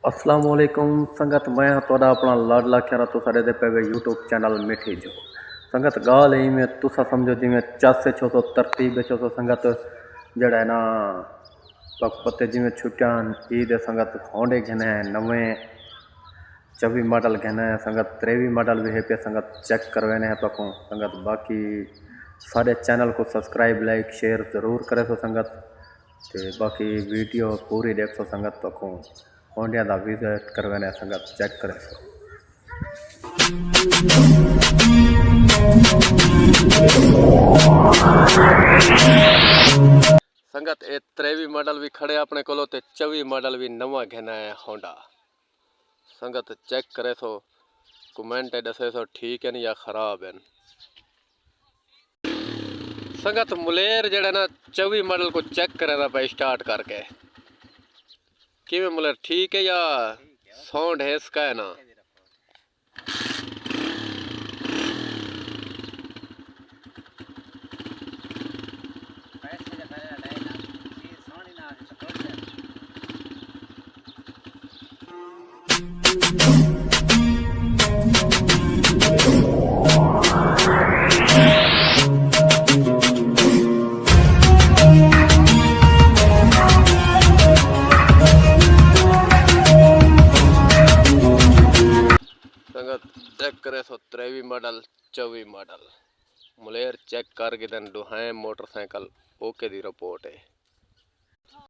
अस्सलाम वालेकुम संगत मैं थोड़ा अपना लाडला ख्यारा तो सारे दे पे यूट्यूब चैनल मिठी जो संगत गाल ही में तुसा समझो जिमें चस से छो तो तरतीब छो तो संगत जड़ा है ना पत्ते जिमें छुट्टियां ईद संगत होंडे घने नवे 24 मॉडल घने संगत 23 मॉडल भी है पे संगत चेक करवाने हैं पकों संगत बाकी सारे चैनल को सब्सक्राइब लाइक शेयर ज़रूर करे तो संगत ते बाकी वीडियो पूरी देखो संगत पकों होंडिया का विजिट करवाने संगत चेक करे सो संगत ए 23 मॉडल भी खड़े अपने कोलो ते 24 मॉडल भी नवा घेना है होंडा संगत चेक करे सो कमेंट दसे सो ठीक है या खराब है संगत मुलेर जड़ा ना 24 मॉडल को चेक करे ना भाई स्टार्ट करके कि मुलेर ठीक है या साउंड है इसका है ना संगत चेक करे सो 23 मॉडल 24 मॉडल मुलेर चेक करके दिन दुहाए मोटरसाइकिल ओके दी रिपोर्ट है।